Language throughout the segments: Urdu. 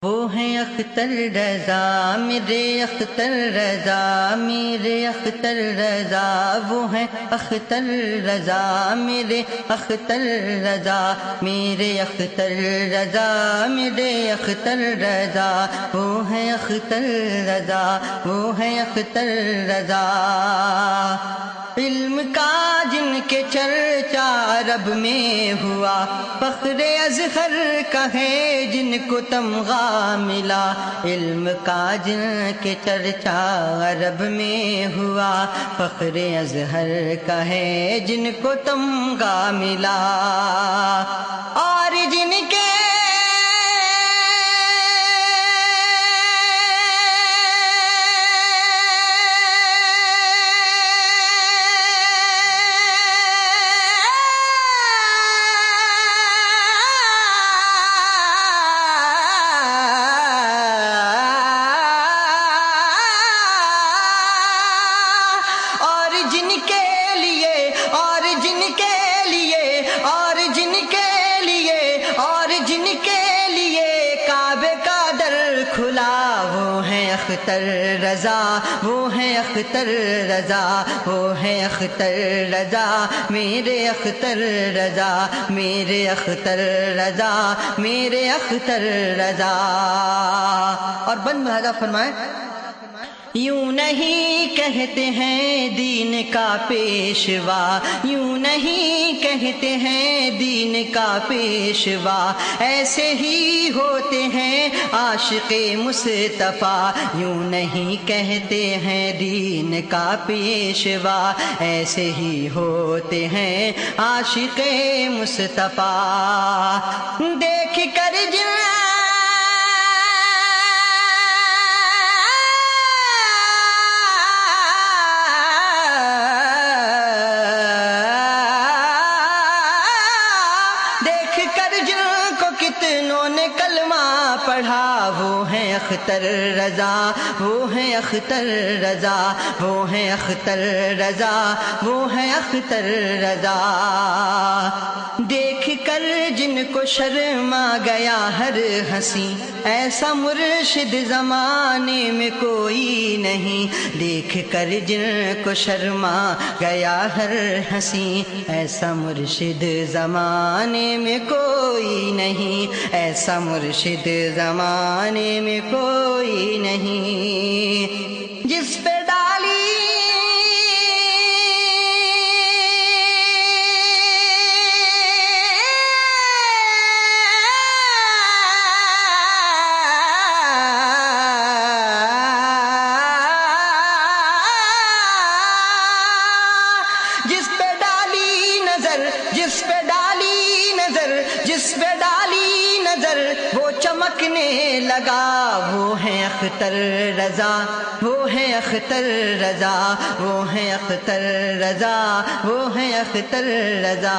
وہ ہیں اختر رضا میرے اختر رضا میرے اختر رضا وہ ہیں اختر رضا میرے اختر رضا میرے اختر رضا میرے اختر رضا وہ ہیں اختر رضا وہ ہیں اختر رضا علم کا جن کے چرچا عرب میں ہوا فخر اصغر کا ہے جن کو تمغہ ملا علم کا جن کے چرچا عرب میں ہوا فخر اصغر کا ہے جن کو تمغہ ملا اور جن کے اختر رضا وہ ہیں اختر رضا وہ ہیں اختر رضا میرے اختر رضا میرے اختر رضا میرے اختر رضا اور بند ملاحظہ فرمائیں یوں نہیں کہتے ہیں دین کا پیشوا یوں نہیں کہتے ہیں دین کا پیشوا ایسے ہی ہوتے ہیں عاشق مصطفیٰ یوں نہیں کہتے ہیں دین کا پیشوا ایسے ہی ہوتے ہیں عاشق مصطفیٰ دیکھ کر جن کتنوں نے کلمہ پڑھا وہ ہیں اختر رضا وہ ہیں اختر رضا وہ ہیں اختر رضا وہ ہیں اختر رضا دیکھ کر جن کو شرما گیا ہر ہنسی ایسا مرشد زمانے میں کوئی نہیں دیکھ کر جن کو شرما گیا ہر ہنسی ایسا مرشد زمانے میں کوئی نہیں ایسا مرشد زمانے میں کوئی نہیں جس پہ ڈالی جس پہ ڈالی نظر جس پہ ڈالی نظر جس پہ ڈالی نظر وہ چمکنے لگا وہ ہیں اختر رضا وہ ہیں اختر رضا وہ ہیں اختر رضا وہ ہیں اختر رضا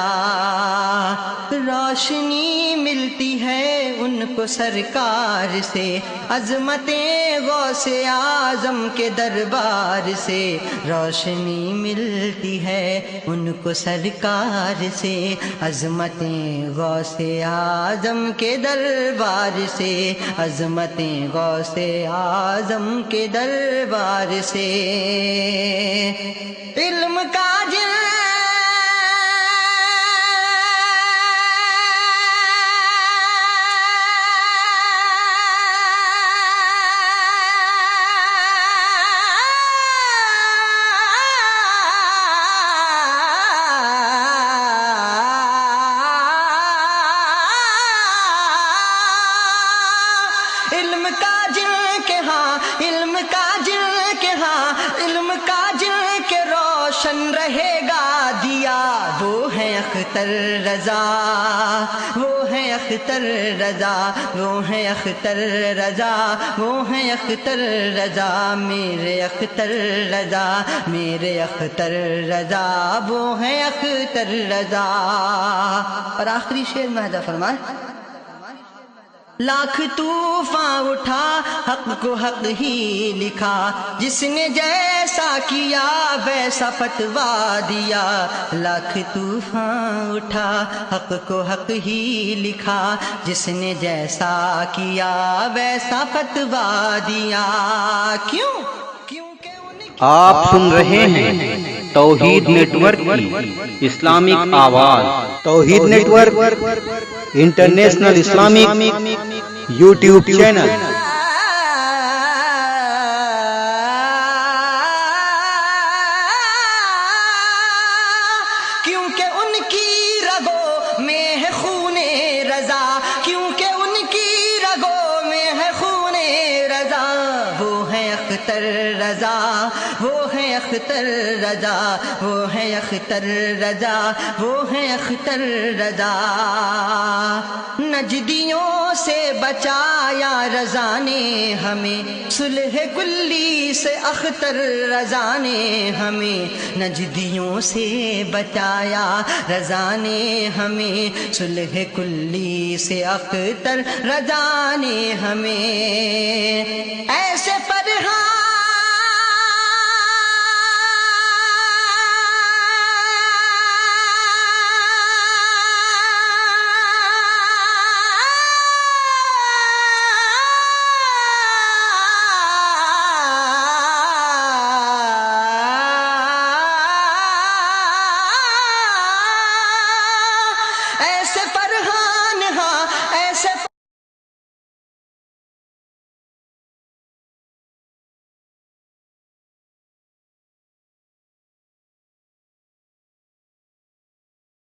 روشنی ملتی ہے ان کو سرکار سے عظمتیں غوث اعظم کے دربار سے روشنی ملتی ہے ان کو سرکار سے عظمتیں غوث اعظم کے دربار سے عظمتیں غوث اعظم کے دربار سے علم کا جن علم کا جن کے ہاں علم کا جن کے ہاں علم کا جن کے روشن رہے گا دیا وہ ہیں اختر رضا وہ ہیں اختر رضا وہ ہیں اختر رضا وہ ہیں اختر رضا میرے اختر رضا میرے اختر رضا وہ ہیں اختر رضا اور آخری شعر ملاحظہ فرمائیں لاکھ طوفان اٹھا حق کو حق ہی لکھا، جس نے جیسا کیا ویسا فتویٰ دیا۔ لاکھ طوفان اٹھا حق کو حق ہی لکھا، جس نے جیسا کیا ویسا فتویٰ دیا۔ کیوں؟ آپ سن رہے ہیں توحید نیٹ ورک کی اسلامک آواز۔ Tauheed network international Islamic YouTube channel. کیونکہ ان کی رگوں میں ہے خون رضا، کیونکہ ان کی رگوں میں ہے خون رضا۔ وہ ہے اختر رضا، وہ ہے اختر رضا، وہ ہے اختر رضا، وہ ہے اختر رضا۔ نجدیوں سے بچایا رضا نے ہمیں، صلح کلی سے اختر رضا نے ہمیں۔ نجدیوں سے بچایا رضا نے ہمیں، صلح کلی سے اختر رضا نے ہمیں۔ ایسے فرحان